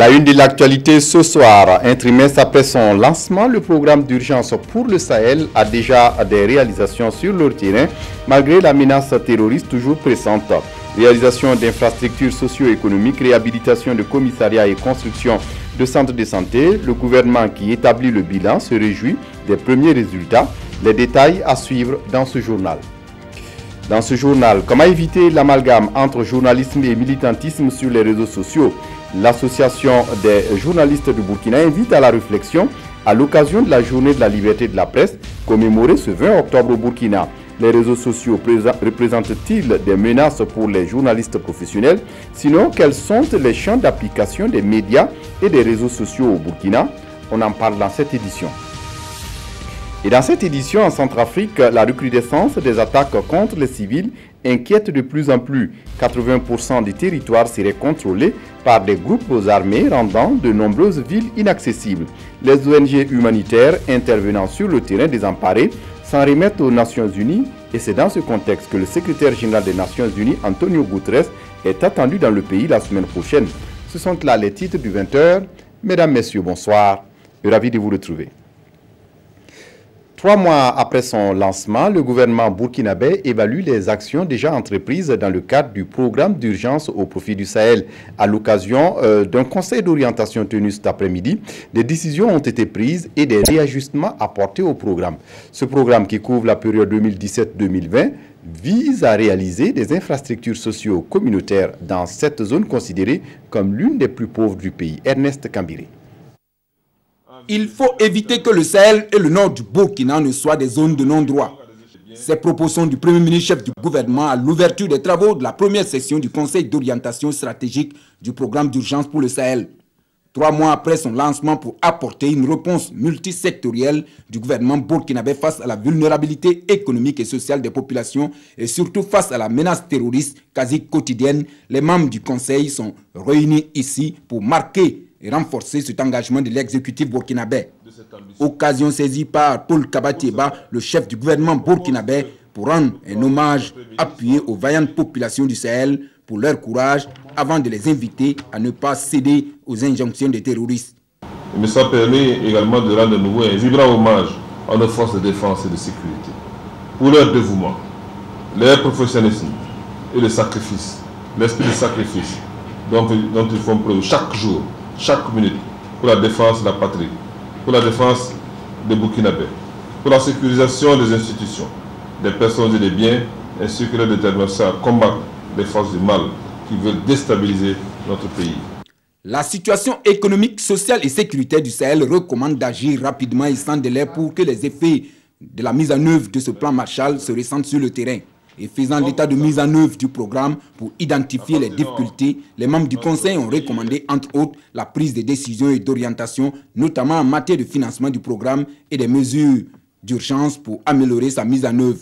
À la une de l'actualité ce soir, un trimestre après son lancement, le programme d'urgence pour le Sahel a déjà des réalisations sur leur terrain, malgré la menace terroriste toujours pressante. Réalisation d'infrastructures socio-économiques, réhabilitation de commissariats et construction de centres de santé, le gouvernement qui établit le bilan se réjouit des premiers résultats. Les détails à suivre dans ce journal. Dans ce journal, comment éviter l'amalgame entre journalisme et militantisme sur les réseaux sociaux? L'Association des journalistes du Burkina invite à la réflexion à l'occasion de la journée de la liberté de la presse commémorée ce 20 octobre au Burkina. Les réseaux sociaux représentent-ils des menaces pour les journalistes professionnels? Sinon, quels sont les champs d'application des médias et des réseaux sociaux au Burkina? On en parle dans cette édition. Et dans cette édition, en Centrafrique, la recrudescence des attaques contre les civils inquiète de plus en plus. 80% du territoire serait contrôlé par des groupes armés rendant de nombreuses villes inaccessibles. Les ONG humanitaires intervenant sur le terrain désemparé s'en remettent aux Nations Unies et c'est dans ce contexte que le secrétaire général des Nations Unies, Antonio Guterres, est attendu dans le pays la semaine prochaine. Ce sont là les titres du 20h. Mesdames, Messieurs, bonsoir. Ravi de vous retrouver. 3 mois après son lancement, le gouvernement burkinabé évalue les actions déjà entreprises dans le cadre du programme d'urgence au profit du Sahel. À l'occasion d'un conseil d'orientation tenu cet après-midi, des décisions ont été prises et des réajustements apportés au programme. Ce programme qui couvre la période 2017-2020 vise à réaliser des infrastructures socio-communautaires dans cette zone considérée comme l'une des plus pauvres du pays. Ernest Kambiré. Il faut éviter que le Sahel et le nord du Burkina ne soient des zones de non-droit. Ces propositions du Premier ministre chef du gouvernement à l'ouverture des travaux de la première session du Conseil d'orientation stratégique du programme d'urgence pour le Sahel. 3 mois après son lancement pour apporter une réponse multisectorielle du gouvernement burkinabé face à la vulnérabilité économique et sociale des populations et surtout face à la menace terroriste quasi quotidienne, les membres du Conseil sont réunis ici pour marquer et renforcer cet engagement de l'exécutif burkinabé. Occasion saisie par Paul Kabatieba, le chef du gouvernement burkinabé, pour rendre un hommage appuyé aux vaillantes populations du Sahel pour leur courage avant de les inviter à ne pas céder aux injonctions des terroristes. Il me semble permis également de rendre de nouveau un vibrant hommage à nos forces de défense et de sécurité pour leur dévouement, leur professionnalisme et le sacrifice, l'esprit de sacrifice dont ils font preuve chaque jour, chaque minute, pour la défense de la patrie, pour la défense des Burkinabés, pour la sécurisation des institutions, des personnes et des biens, ainsi que leur détermination à combattre les forces du mal qui veulent déstabiliser notre pays. La situation économique, sociale et sécuritaire du Sahel recommande d'agir rapidement et sans délai pour que les effets de la mise en œuvre de ce plan Marshall se ressentent sur le terrain. Et faisant l'état de mise en œuvre du programme pour identifier les difficultés, les membres du Conseil ont recommandé entre autres la prise de décisions et d'orientation, notamment en matière de financement du programme et des mesures d'urgence pour améliorer sa mise en œuvre.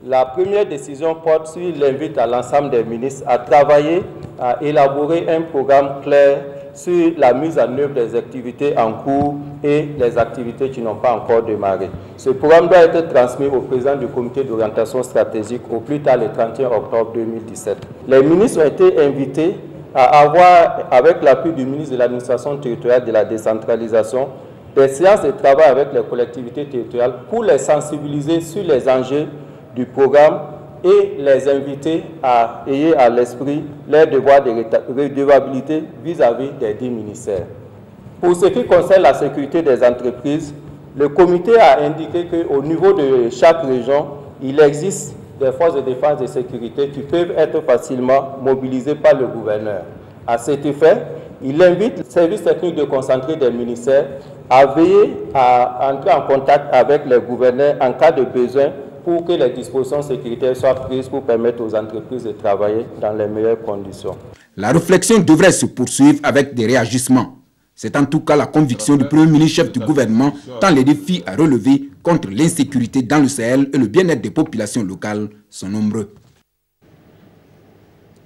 La première décision porte sur l'invite à l'ensemble des ministres à travailler, à élaborer un programme clair sur la mise en œuvre des activités en cours et les activités qui n'ont pas encore démarré. Ce programme doit être transmis au président du comité d'orientation stratégique au plus tard le 31 octobre 2017. Les ministres ont été invités à avoir, avec l'appui du ministre de l'administration territoriale de la décentralisation, des séances de travail avec les collectivités territoriales pour les sensibiliser sur les enjeux du programme et les inviter à ayer à l'esprit leurs devoirs de redevabilité vis-à-vis des 10 ministères. Pour ce qui concerne la sécurité des entreprises, le comité a indiqué qu'au niveau de chaque région, il existe des forces de défense et de sécurité qui peuvent être facilement mobilisées par le gouverneur. À cet effet, il invite le service technique de concentré des ministères à veiller à entrer en contact avec les gouverneurs en cas de besoin pour que les dispositions sécuritaires soient prises pour permettre aux entreprises de travailler dans les meilleures conditions. La réflexion devrait se poursuivre avec des réajustements. C'est en tout cas la conviction du Premier ministre chef du gouvernement, tant les défis à relever contre l'insécurité dans le Sahel et le bien-être des populations locales sont nombreux.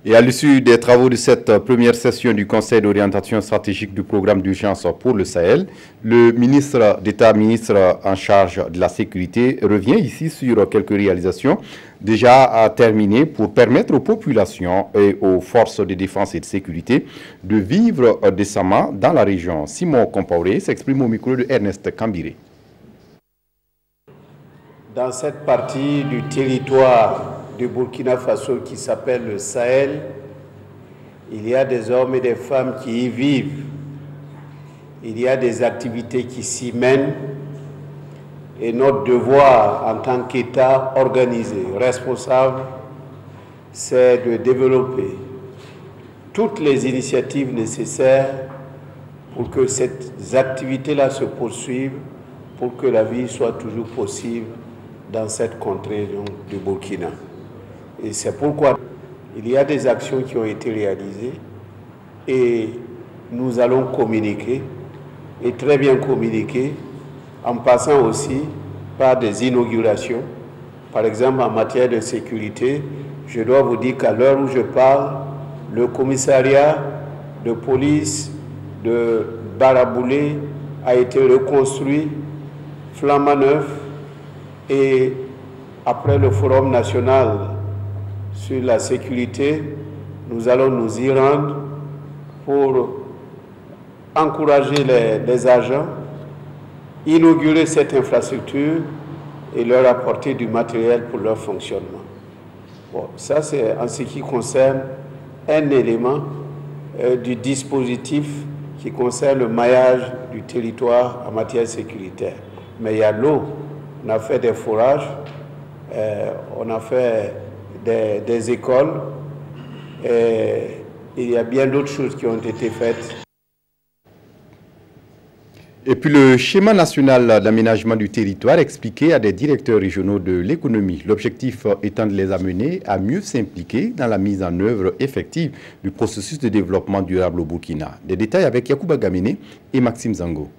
Et à l'issue des travaux de cette première session du Conseil d'orientation stratégique du programme d'urgence pour le Sahel, le ministre d'État, ministre en charge de la sécurité, revient ici sur quelques réalisations déjà terminées pour permettre aux populations et aux forces de défense et de sécurité de vivre décemment dans la région. Simon Compaoré s'exprime au micro de Ernest Kambiré. Dans cette partie du territoire du Burkina Faso qui s'appelle le Sahel, il y a des hommes et des femmes qui y vivent. Il y a des activités qui s'y mènent et notre devoir en tant qu'État organisé, responsable, c'est de développer toutes les initiatives nécessaires pour que ces activités-là se poursuivent, pour que la vie soit toujours possible dans cette contrée du Burkina. Et c'est pourquoi il y a des actions qui ont été réalisées et nous allons communiquer, et très bien communiquer, en passant aussi par des inaugurations. Par exemple, en matière de sécurité, je dois vous dire qu'à l'heure où je parle, le commissariat de police de Baraboulé a été reconstruit, flambant neuf, et après le Forum national sur la sécurité, nous allons nous y rendre pour encourager les agents, inaugurer cette infrastructure et leur apporter du matériel pour leur fonctionnement. Bon, ça c'est en ce qui concerne un élément du dispositif qui concerne le maillage du territoire en matière sécuritaire. Mais il y a l'eau, on a fait des forages, on a fait des écoles, et il y a bien d'autres choses qui ont été faites. Et puis le schéma national d'aménagement du territoire expliqué à des directeurs régionaux de l'économie. L'objectif étant de les amener à mieux s'impliquer dans la mise en œuvre effective du processus de développement durable au Burkina. Des détails avec Yacouba Gamene et Maxime Zango.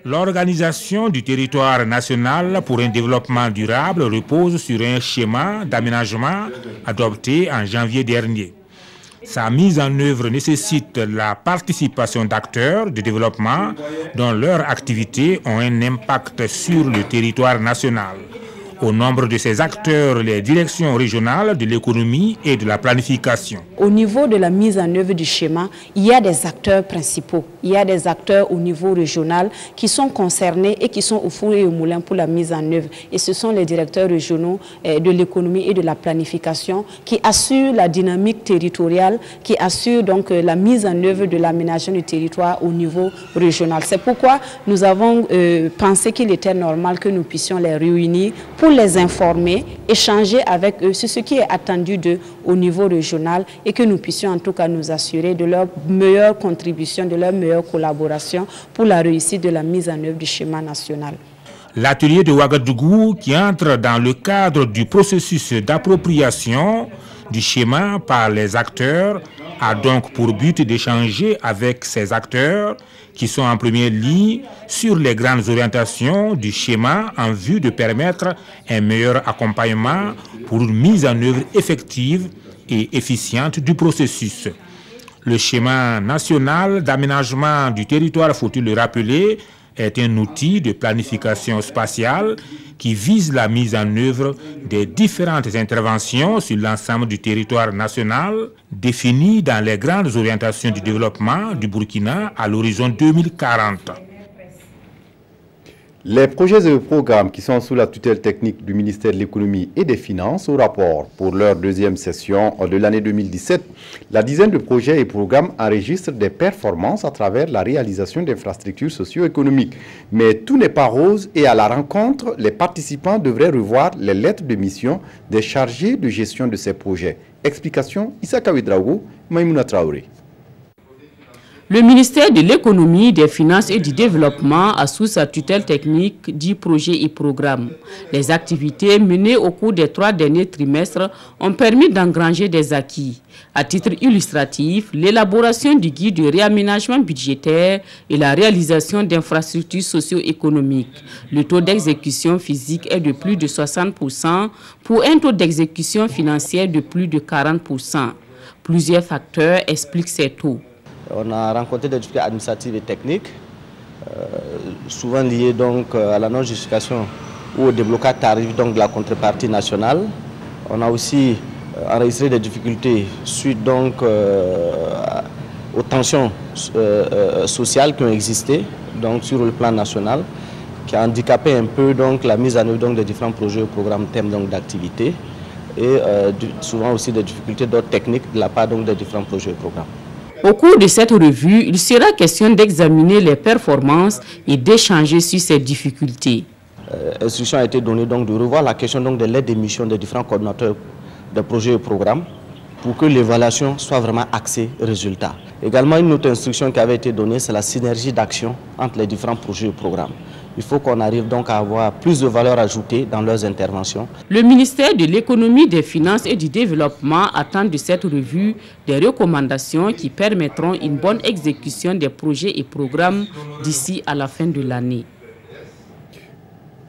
L'organisation du territoire national pour un développement durable repose sur un schéma d'aménagement adopté en janvier dernier. Sa mise en œuvre nécessite la participation d'acteurs de développement dont leurs activités ont un impact sur le territoire national. Au nombre de ces acteurs, les directions régionales de l'économie et de la planification. Au niveau de la mise en œuvre du schéma, il y a des acteurs principaux. Il y a des acteurs au niveau régional qui sont concernés et qui sont au four et au moulin pour la mise en œuvre. Et ce sont les directeurs régionaux de l'économie et de la planification qui assurent la dynamique territoriale, qui assurent donc la mise en œuvre de l'aménagement du territoire au niveau régional. C'est pourquoi nous avons pensé qu'il était normal que nous puissions les réunir pour les informer, échanger avec eux sur ce qui est attendu d'eux au niveau régional et que nous puissions en tout cas nous assurer de leur meilleure contribution, de leur meilleure collaboration pour la réussite de la mise en œuvre du schéma national. L'atelier de Ouagadougou, qui entre dans le cadre du processus d'appropriation du schéma par les acteurs, a donc pour but d'échanger avec ces acteurs qui sont en première ligne sur les grandes orientations du schéma en vue de permettre un meilleur accompagnement pour une mise en œuvre effective et efficiente du processus. Le schéma national d'aménagement du territoire, faut-il le rappeler, est un outil de planification spatiale qui vise la mise en œuvre des différentes interventions sur l'ensemble du territoire national définies dans les grandes orientations du développement du Burkina à l'horizon 2040. Les projets et programmes qui sont sous la tutelle technique du ministère de l'économie et des finances au rapport pour leur deuxième session de l'année 2017, la dizaine de projets et programmes enregistrent des performances à travers la réalisation d'infrastructures socio-économiques. Mais tout n'est pas rose et à la rencontre, les participants devraient revoir les lettres de mission des chargés de gestion de ces projets. Explication, Issa Kawidraogo, Maïmouna Traoré. Le ministère de l'Économie, des Finances et du Développement a sous sa tutelle technique 10 projets et programmes. Les activités menées au cours des 3 derniers trimestres ont permis d'engranger des acquis. À titre illustratif, l'élaboration du guide de réaménagement budgétaire et la réalisation d'infrastructures socio-économiques. Le taux d'exécution physique est de plus de 60% pour un taux d'exécution financière de plus de 40%. Plusieurs facteurs expliquent ces taux. On a rencontré des difficultés administratives et techniques, souvent liées donc à la non-justification ou au déblocage tarif donc de la contrepartie nationale. On a aussi enregistré des difficultés suite donc aux tensions sociales qui ont existé donc sur le plan national, qui a handicapé un peu donc la mise en œuvre donc des différents projets et programmes thèmes donc d'activité et souvent aussi des difficultés d'ordre technique de la part donc des différents projets et programmes. Au cours de cette revue, il sera question d'examiner les performances et d'échanger sur ces difficultés. Instruction a été donnée donc de revoir la question donc de l'aide d'émission des différents coordinateurs de projets et programmes pour que l'évaluation soit vraiment axée résultat. Également, une autre instruction qui avait été donnée, c'est la synergie d'action entre les différents projets et programmes. Il faut qu'on arrive donc à avoir plus de valeur ajoutée dans leurs interventions. Le ministère de l'Économie, des Finances et du Développement attend de cette revue des recommandations qui permettront une bonne exécution des projets et programmes d'ici à la fin de l'année.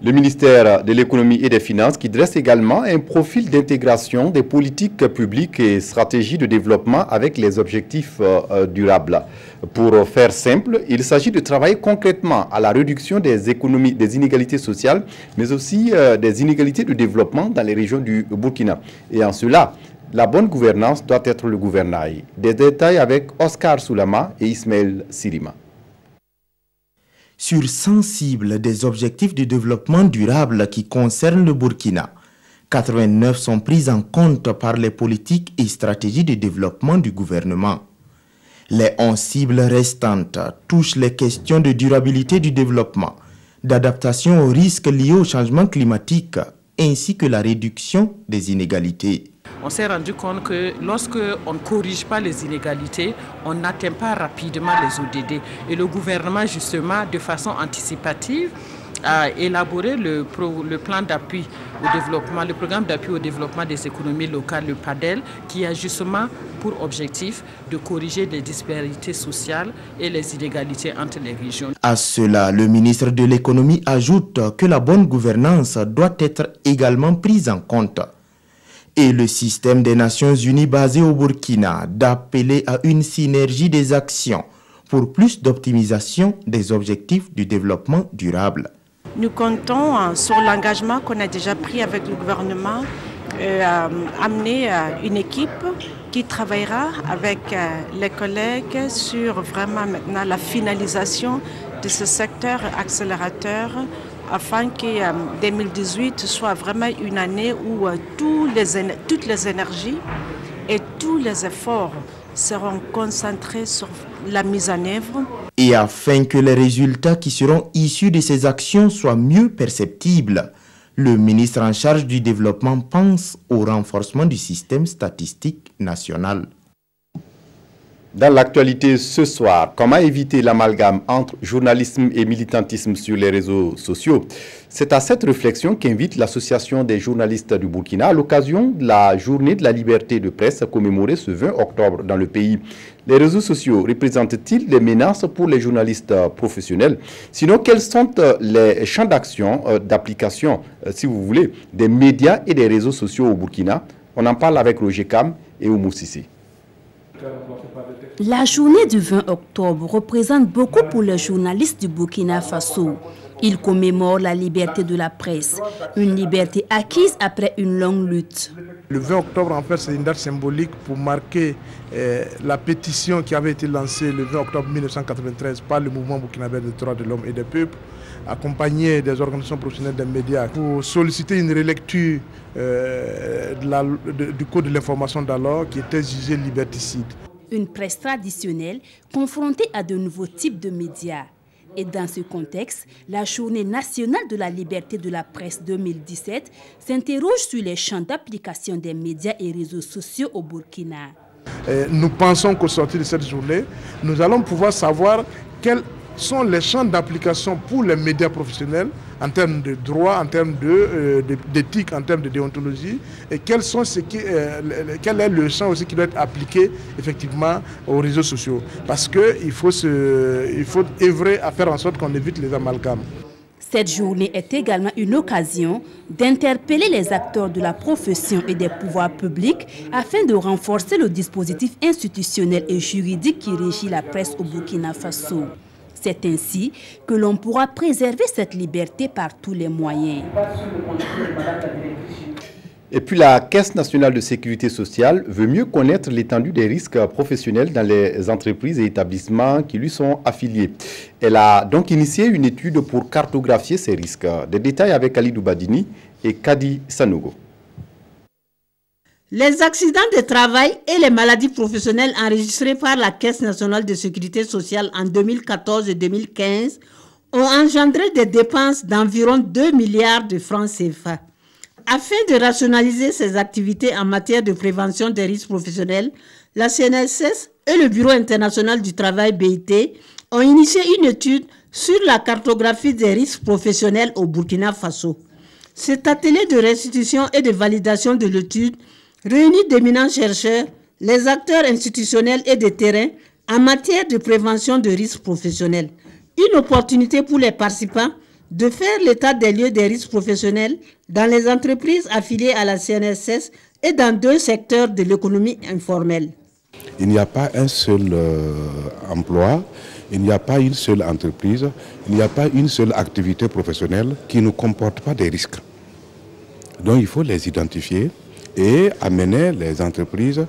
Le ministère de l'Économie et des Finances qui dresse également un profil d'intégration des politiques publiques et stratégies de développement avec les objectifs durables. Pour faire simple, il s'agit de travailler concrètement à la réduction des inégalités sociales, mais aussi des inégalités de développement dans les régions du Burkina. Et en cela, la bonne gouvernance doit être le gouvernail. Des détails avec Oscar Soulama et Ismaël Sirima. Sur 100 cibles des objectifs de développement durable qui concernent le Burkina, 89 sont prises en compte par les politiques et stratégies de développement du gouvernement. Les 11 cibles restantes touchent les questions de durabilité du développement, d'adaptation aux risques liés au changement climatique, ainsi que la réduction des inégalités. On s'est rendu compte que lorsque on ne corrige pas les inégalités, on n'atteint pas rapidement les ODD. Et le gouvernement, justement, de façon anticipative, a élaboré le plan d'appui au développement, le programme d'appui au développement des économies locales, le PADEL, qui a justement pour objectif de corriger les disparités sociales et les inégalités entre les régions. À cela, le ministre de l'Économie ajoute que la bonne gouvernance doit être également prise en compte. Et le système des Nations Unies basé au Burkina d'appeler à une synergie des actions pour plus d'optimisation des objectifs du développement durable. Nous comptons sur l'engagement qu'on a déjà pris avec le gouvernement, amener une équipe qui travaillera avec les collègues sur vraiment maintenant la finalisation de ce secteur accélérateur afin que 2018 soit vraiment une année où toutes les énergies et tous les efforts seront concentrés sur la mise en œuvre. Et afin que les résultats qui seront issus de ces actions soient mieux perceptibles, le ministre en charge du développement pense au renforcement du système statistique national. Dans l'actualité ce soir, comment éviter l'amalgame entre journalisme et militantisme sur les réseaux sociaux? C'est à cette réflexion qu'invite l'Association des journalistes du Burkina à l'occasion de la journée de la liberté de presse commémorée ce 20 octobre dans le pays. Les réseaux sociaux représentent-ils des menaces pour les journalistes professionnels? Sinon, quels sont les champs d'action, d'application, si vous voulez, des médias et des réseaux sociaux au Burkina? On en parle avec Roger Kam et Oumou Sissé. La journée du 20 octobre représente beaucoup pour les journalistes du Burkina Faso. Ils commémorent la liberté de la presse, une liberté acquise après une longue lutte. Le 20 octobre, en fait, c'est une date symbolique pour marquer la pétition qui avait été lancée le 20 octobre 1993 par le mouvement burkinabé des droits de l'homme et des peuples, accompagné des organisations professionnelles des médias, pour solliciter une relecture du code de l'information d'alors qui était jugé liberticide. Une presse traditionnelle confrontée à de nouveaux types de médias. Et dans ce contexte, la Journée nationale de la liberté de la presse 2017 s'interroge sur les champs d'application des médias et réseaux sociaux au Burkina. Nous pensons qu'au sortir de cette journée, nous allons pouvoir savoir quels sont les champs d'application pour les médias professionnels en termes de droit, en termes d'éthique, en termes de déontologie, et quel est le champ aussi qui doit être appliqué effectivement aux réseaux sociaux. Parce qu'il faut œuvrer à faire en sorte qu'on évite les amalgames. Cette journée est également une occasion d'interpeller les acteurs de la profession et des pouvoirs publics afin de renforcer le dispositif institutionnel et juridique qui régit la presse au Burkina Faso. C'est ainsi que l'on pourra préserver cette liberté par tous les moyens. Et puis la Caisse nationale de sécurité sociale veut mieux connaître l'étendue des risques professionnels dans les entreprises et établissements qui lui sont affiliés. Elle a donc initié une étude pour cartographier ces risques. Des détails avec Ali Doubadini et Kadi Sanogo. Les accidents de travail et les maladies professionnelles enregistrés par la Caisse nationale de sécurité sociale en 2014 et 2015 ont engendré des dépenses d'environ 2 milliards de francs CFA. Afin de rationaliser ces activités en matière de prévention des risques professionnels, la CNSS et le Bureau international du travail BIT ont initié une étude sur la cartographie des risques professionnels au Burkina Faso. Cet atelier de restitution et de validation de l'étude réunit d'éminents chercheurs, les acteurs institutionnels et de terrain en matière de prévention de risques professionnels. Une opportunité pour les participants de faire l'état des lieux des risques professionnels dans les entreprises affiliées à la CNSS et dans 2 secteurs de l'économie informelle. Il n'y a pas un seul emploi, il n'y a pas une seule entreprise, il n'y a pas une seule activité professionnelle qui ne comporte pas des risques. Donc il faut les identifier et amener les entreprises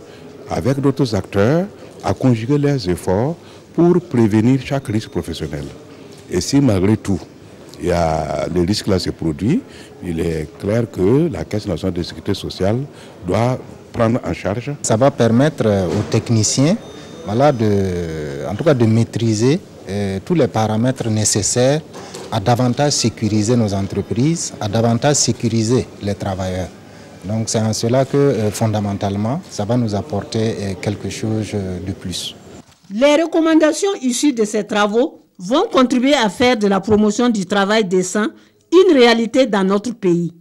avec d'autres acteurs à conjuguer leurs efforts pour prévenir chaque risque professionnel. Et si malgré tout, le risque là se produit, il est clair que la Caisse nationale de sécurité sociale doit prendre en charge. Ça va permettre aux techniciens en tout cas de maîtriser tous les paramètres nécessaires à davantage sécuriser nos entreprises, à davantage sécuriser les travailleurs. Donc c'est en cela que fondamentalement, ça va nous apporter quelque chose de plus. Les recommandations issues de ces travaux vont contribuer à faire de la promotion du travail décent une réalité dans notre pays.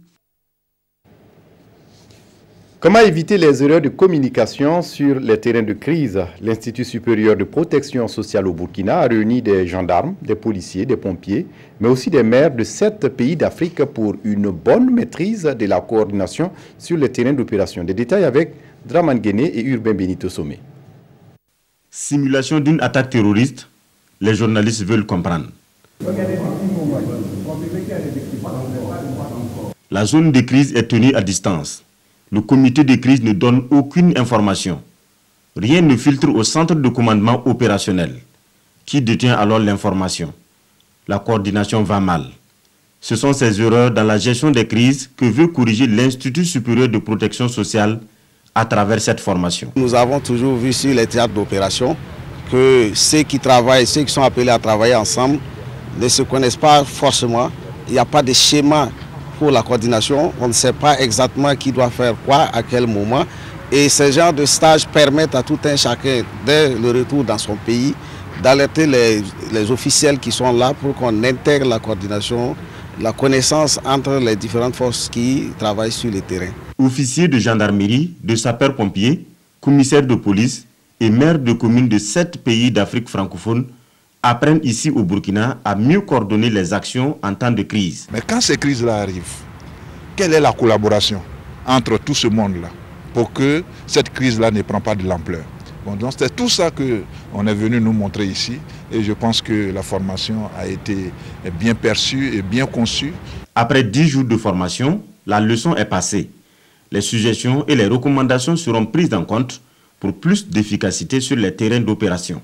Comment éviter les erreurs de communication sur les terrains de crise? L'Institut supérieur de protection sociale au Burkina a réuni des gendarmes, des policiers, des pompiers, mais aussi des maires de 7 pays d'Afrique pour une bonne maîtrise de la coordination sur les terrains d'opération. Des détails avec Draman Guéné et Urbain Benito Somé. Simulation d'une attaque terroriste, les journalistes veulent comprendre. La zone de crise est tenue à distance. Le comité de crise ne donne aucune information. Rien ne filtre au centre de commandement opérationnel, qui détient alors l'information. La coordination va mal. Ce sont ces erreurs dans la gestion des crises que veut corriger l'Institut supérieur de protection sociale à travers cette formation. Nous avons toujours vu sur les théâtres d'opération que ceux qui travaillent, ceux qui sont appelés à travailler ensemble, ne se connaissent pas forcément. Il n'y a pas de schéma pour la coordination. On ne sait pas exactement qui doit faire quoi, à quel moment. Et ce genre de stages permettent à tout un chacun, dès le retour dans son pays, d'alerter les officiels qui sont là pour qu'on intègre la coordination, la connaissance entre les différentes forces qui travaillent sur le terrain. Officiers de gendarmerie, de sapeurs-pompiers, commissaires de police et maires de communes de 7 pays d'Afrique francophone apprennent ici au Burkina à mieux coordonner les actions en temps de crise. Mais quand ces crises-là arrivent, quelle est la collaboration entre tout ce monde-là pour que cette crise-là ne prenne pas de l'ampleur? Bon, donc c'est tout ça qu'on est venu nous montrer ici et je pense que la formation a été bien perçue et bien conçue. Après 10 jours de formation, la leçon est passée. Les suggestions et les recommandations seront prises en compte pour plus d'efficacité sur les terrains d'opération.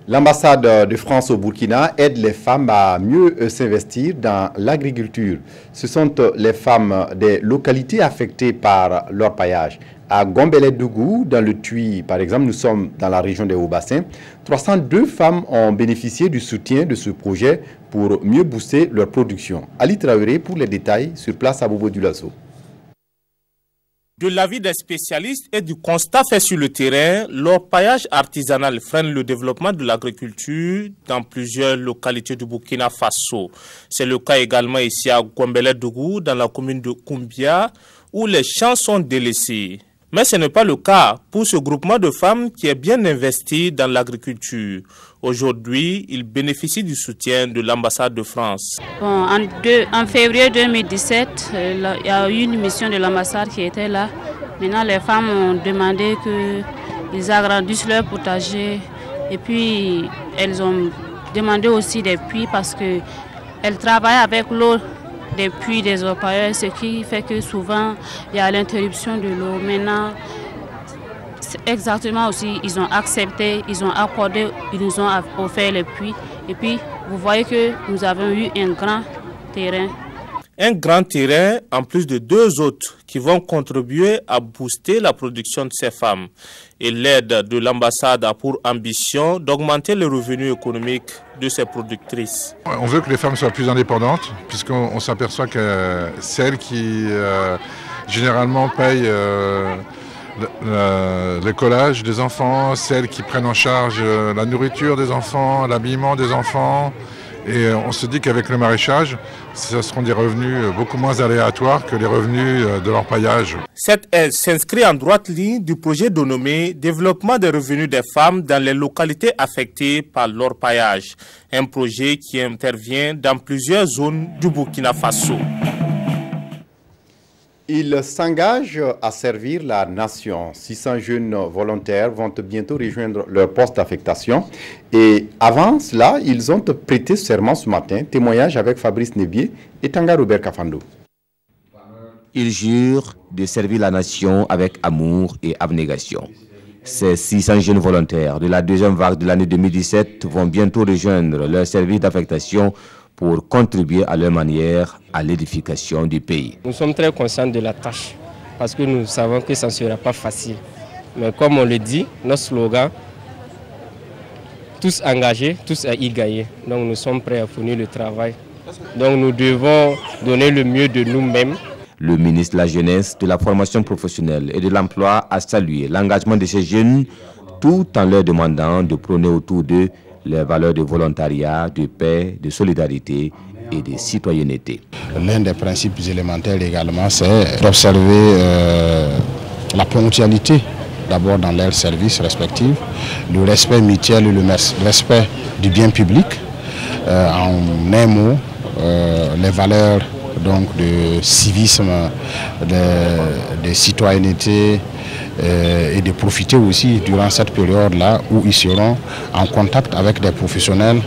L'ambassade de France au Burkina aide les femmes à mieux s'investir dans l'agriculture. Ce sont les femmes des localités affectées par l'orpaillage. À Gombelet-Dougou, dans le Tuy, par exemple, nous sommes dans la région des Hauts-Bassins. 302 femmes ont bénéficié du soutien de ce projet pour mieux booster leur production. Ali Traoré pour les détails sur place à Bobo-Dioulasso. De l'avis des spécialistes et du constat fait sur le terrain, l'orpaillage artisanal freine le développement de l'agriculture dans plusieurs localités du Burkina Faso. C'est le cas également ici à Gouambélé-Dougou, dans la commune de Koumbia, où les champs sont délaissés. Mais ce n'est pas le cas pour ce groupement de femmes qui est bien investi dans l'agriculture. Aujourd'hui, il bénéficie du soutien de l'ambassade de France. Bon, en février 2017, il y a eu une mission de l'ambassade qui était là. Maintenant, les femmes ont demandé qu'ils agrandissent leur potager. Et puis, elles ont demandé aussi des puits parce qu'elles travaillent avec l'eau des puits des orpailleurs, ce qui fait que souvent, il y a l'interruption de l'eau. Maintenant, exactement aussi, ils ont accepté, ils ont accordé, ils nous ont offert les puits. Et puis, vous voyez que nous avons eu un grand terrain. Un grand terrain en plus de 2 autres qui vont contribuer à booster la production de ces femmes. Et l'aide de l'ambassade a pour ambition d'augmenter les revenus économiques de ces productrices. On veut que les femmes soient plus indépendantes, puisqu'on s'aperçoit que celles qui généralement payent l'écolage des enfants, celles qui prennent en charge la nourriture des enfants, l'habillement des enfants. Et on se dit qu'avec le maraîchage, ce seront des revenus beaucoup moins aléatoires que les revenus de l'orpaillage. Cette aide s'inscrit en droite ligne du projet dénommé « Développement des revenus des femmes dans les localités affectées par l'orpaillage », un projet qui intervient dans plusieurs zones du Burkina Faso. Ils s'engagent à servir la nation. 600 jeunes volontaires vont bientôt rejoindre leur poste d'affectation. Et avant cela, ils ont prêté serment ce matin. Témoignage avec Fabrice Nebier et Tanga Robert Kafando. Ils jurent de servir la nation avec amour et abnégation. Ces 600 jeunes volontaires de la deuxième vague de l'année 2017 vont bientôt rejoindre leur service d'affectation pour contribuer à leur manière à l'édification du pays. Nous sommes très conscients de la tâche parce que nous savons que ça ne sera pas facile. Mais comme on le dit, notre slogan, tous engagés, tous à y gagner. Donc nous sommes prêts à fournir le travail. Donc nous devons donner le mieux de nous-mêmes. Le ministre de la Jeunesse, de la Formation professionnelle et de l'Emploi a salué l'engagement de ces jeunes tout en leur demandant de prôner autour d'eux les valeurs de volontariat, de paix, de solidarité et de citoyenneté. L'un des principes élémentaires également, c'est d'observer la ponctualité, d'abord dans leurs services respectifs, le respect mutuel et le respect du bien public, en un mot, les valeurs donc, de civisme, de citoyenneté, et de profiter aussi durant cette période-là où ils seront en contact avec des professionnels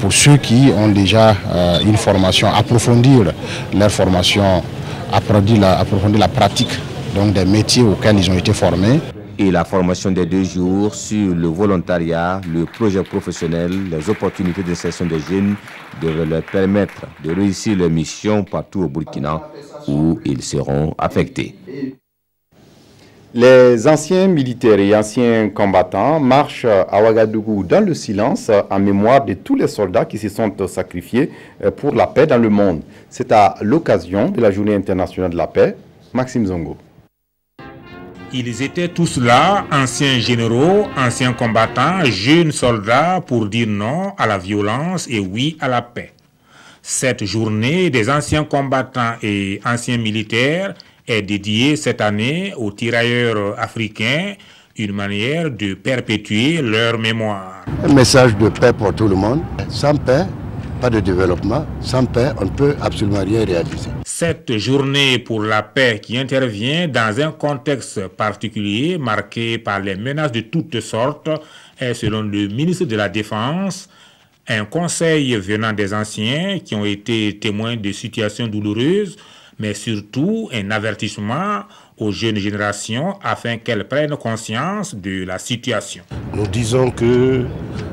pour ceux qui ont déjà une formation, approfondir leur formation, approfondir la pratique donc des métiers auxquels ils ont été formés. Et la formation des 2 jours sur le volontariat, le projet professionnel, les opportunités d'insertion des jeunes devraient leur permettre de réussir leur mission partout au Burkina où ils seront affectés. Les anciens militaires et anciens combattants marchent à Ouagadougou dans le silence en mémoire de tous les soldats qui se sont sacrifiés pour la paix dans le monde. C'est à l'occasion de la Journée internationale de la paix. Maxime Zongo. Ils étaient tous là, anciens généraux, anciens combattants, jeunes soldats, pour dire non à la violence et oui à la paix. Cette journée des anciens combattants et anciens militaires est dédiée cette année aux tirailleurs africains, une manière de perpétuer leur mémoire. Un message de paix pour tout le monde. Sans paix, pas de développement. Sans paix, on ne peut absolument rien réaliser. Cette journée pour la paix qui intervient dans un contexte particulier marqué par les menaces de toutes sortes est, selon le ministre de la Défense, un conseil venant des anciens qui ont été témoins de situations douloureuses, mais surtout un avertissement aux jeunes générations afin qu'elles prennent conscience de la situation. Nous disons que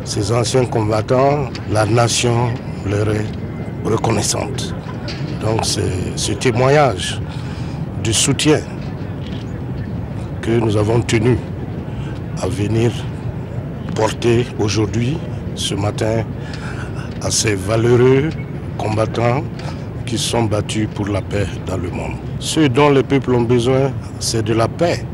ces anciens combattants, la nation leur est reconnaissante. Donc c'est ce témoignage de soutien que nous avons tenu à venir porter aujourd'hui, ce matin, à ces valeureux combattants qui se sont battus pour la paix dans le monde. Ce dont les peuples ont besoin, c'est de la paix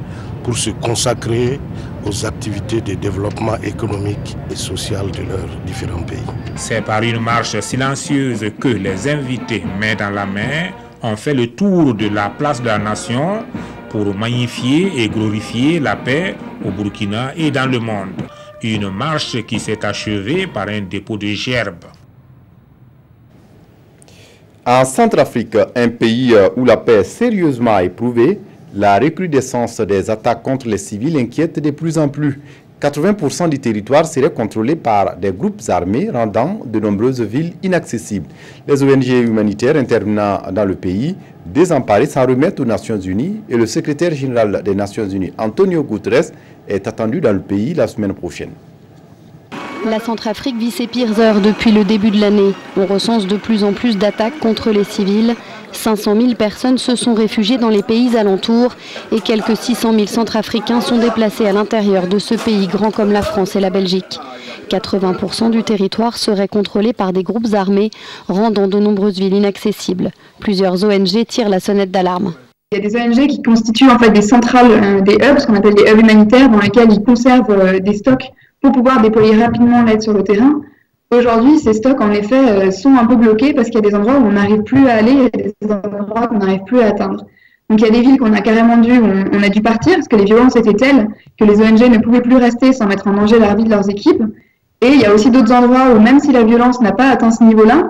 pour se consacrer aux activités de développement économique et social de leurs différents pays. C'est par une marche silencieuse que les invités, main dans la main, ont fait le tour de la place de la Nation pour magnifier et glorifier la paix au Burkina et dans le monde. Une marche qui s'est achevée par un dépôt de gerbes. En Centrafrique, un pays où la paix est sérieusement éprouvée, la recrudescence des attaques contre les civils inquiète de plus en plus. 80% du territoire serait contrôlé par des groupes armés, rendant de nombreuses villes inaccessibles. Les ONG humanitaires intervenant dans le pays, désemparés, s'en remettent aux Nations Unies et le secrétaire général des Nations Unies, Antonio Guterres, est attendu dans le pays la semaine prochaine. La Centrafrique vit ses pires heures depuis le début de l'année. On recense de plus en plus d'attaques contre les civils. 500 000 personnes se sont réfugiées dans les pays alentours et quelques 600 000 Centrafricains sont déplacés à l'intérieur de ce pays grand comme la France et la Belgique. 80% du territoire serait contrôlé par des groupes armés, rendant de nombreuses villes inaccessibles. Plusieurs ONG tirent la sonnette d'alarme. Il y a des ONG qui constituent en fait des centrales, des hubs, ce qu'on appelle des hubs humanitaires, dans lesquels ils conservent des stocks pour pouvoir déployer rapidement l'aide sur le terrain. Aujourd'hui, ces stocks, en effet, sont un peu bloqués parce qu'il y a des endroits où on n'arrive plus à aller et des endroits qu'on n'arrive plus à atteindre. Donc il y a des villes qu'on a carrément on a dû partir parce que les violences étaient telles que les ONG ne pouvaient plus rester sans mettre en danger la vie de leurs équipes. Et il y a aussi d'autres endroits où, même si la violence n'a pas atteint ce niveau-là,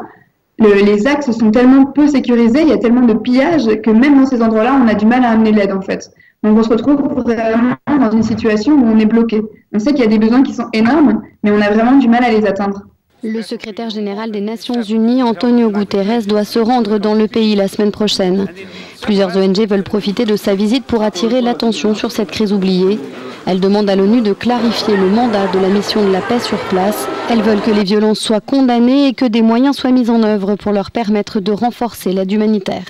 les axes sont tellement peu sécurisés, il y a tellement de pillages que même dans ces endroits-là, on a du mal à amener l'aide en fait. Donc on se retrouve vraiment dans une situation où on est bloqué. On sait qu'il y a des besoins qui sont énormes, mais on a vraiment du mal à les atteindre. Le secrétaire général des Nations Unies, Antonio Guterres, doit se rendre dans le pays la semaine prochaine. Plusieurs ONG veulent profiter de sa visite pour attirer l'attention sur cette crise oubliée. Elles demandent à l'ONU de clarifier le mandat de la mission de la paix sur place. Elles veulent que les violences soient condamnées et que des moyens soient mis en œuvre pour leur permettre de renforcer l'aide humanitaire.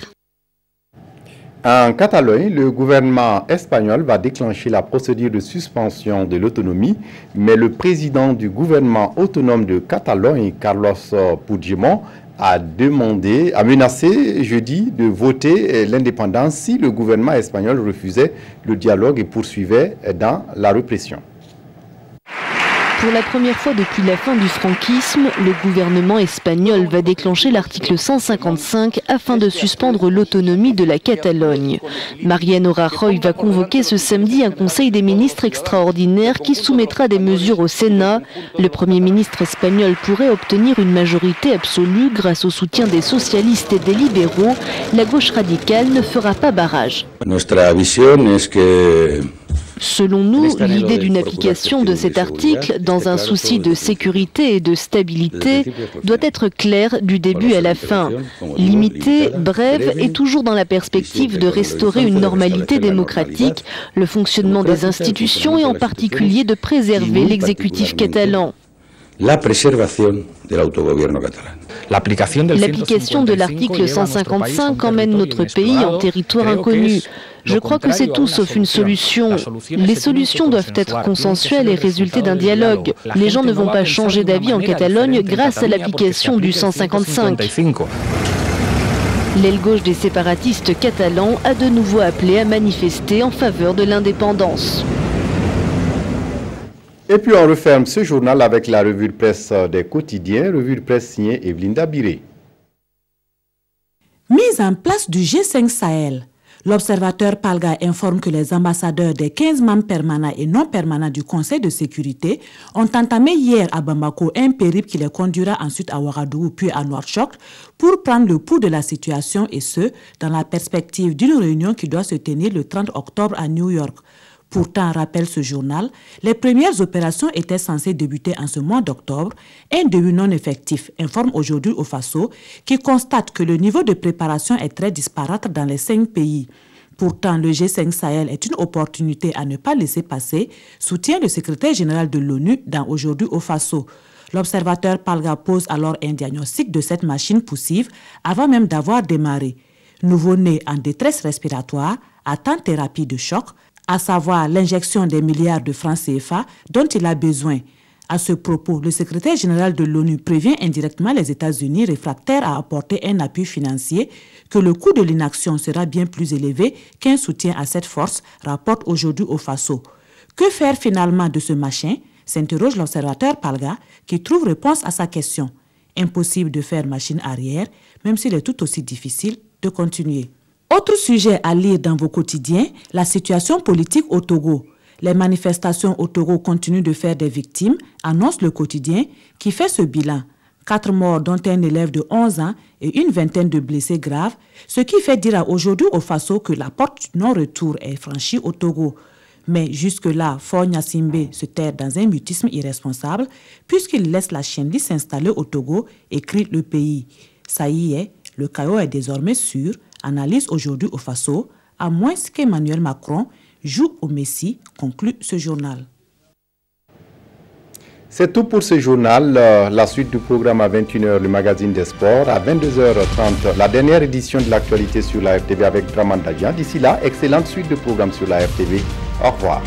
En Catalogne, le gouvernement espagnol va déclencher la procédure de suspension de l'autonomie, mais le président du gouvernement autonome de Catalogne, Carlos Puigdemont, a menacé jeudi de voter l'indépendance si le gouvernement espagnol refusait le dialogue et poursuivait dans la répression. Pour la première fois depuis la fin du franquisme, le gouvernement espagnol va déclencher l'article 155 afin de suspendre l'autonomie de la Catalogne. Mariano Rajoy va convoquer ce samedi un conseil des ministres extraordinaire qui soumettra des mesures au Sénat. Le Premier ministre espagnol pourrait obtenir une majorité absolue grâce au soutien des socialistes et des libéraux. La gauche radicale ne fera pas barrage. Selon nous, l'idée d'une application de cet article, dans un souci de sécurité et de stabilité, doit être claire du début à la fin. Limitée, brève et toujours dans la perspective de restaurer une normalité démocratique, le fonctionnement des institutions et en particulier de préserver l'exécutif catalan. L'application de l'article 155 emmène notre pays en territoire inconnu. Je crois que c'est tout sauf une solution. Les solutions doivent être consensuelles et résulter d'un dialogue. Les gens ne vont pas changer d'avis en Catalogne grâce à l'application du 155. L'aile gauche des séparatistes catalans a de nouveau appelé à manifester en faveur de l'indépendance. Et puis on referme ce journal avec la revue de presse des quotidiens, revue de presse signée Evelyne Dabiré. Mise en place du G5 Sahel. L'observateur Palga informe que les ambassadeurs des 15 membres permanents et non permanents du Conseil de sécurité ont entamé hier à Bamako un périple qui les conduira ensuite à Ouagadougou puis à Nouakchott pour prendre le pouls de la situation et ce, dans la perspective d'une réunion qui doit se tenir le 30 octobre à New York. Pourtant, rappelle ce journal, les premières opérations étaient censées débuter en ce mois d'octobre. Un début non effectif, informe aujourd'hui au Faso, qui constate que le niveau de préparation est très disparate dans les 5 pays. Pourtant, le G5 Sahel est une opportunité à ne pas laisser passer, soutient le secrétaire général de l'ONU dans Aujourd'hui au Faso. L'observateur Palga pose alors un diagnostic de cette machine poussive avant même d'avoir démarré. Nouveau-né en détresse respiratoire, attend thérapie de choc, à savoir l'injection des milliards de francs CFA dont il a besoin. À ce propos, le secrétaire général de l'ONU prévient indirectement les États-Unis réfractaires à apporter un appui financier que le coût de l'inaction sera bien plus élevé qu'un soutien à cette force, rapporte aujourd'hui au Faso. Que faire finalement de ce machin? S'interroge l'observateur Palga qui trouve réponse à sa question. Impossible de faire machine arrière, même s'il est tout aussi difficile de continuer. Autre sujet à lire dans vos quotidiens, la situation politique au Togo. Les manifestations au Togo continuent de faire des victimes, annonce le quotidien qui fait ce bilan. 4 morts dont un élève de 11 ans et une vingtaine de blessés graves, ce qui fait dire aujourd'hui au Faso que la porte du non-retour est franchie au Togo. Mais jusque-là, Faure Gnassingbé se terre dans un mutisme irresponsable puisqu'il laisse la chienlit s'installer au Togo, écrit le pays. Ça y est, le chaos est désormais sûr, analyse aujourd'hui au Faso, à moins qu'Emmanuel Macron joue au Messie, conclut ce journal. C'est tout pour ce journal. La suite du programme à 21h, le magazine des sports. À 22h30, la dernière édition de l'actualité sur la RTV avec Draman Dadian. D'ici là, excellente suite de programmes sur la RTV. Au revoir.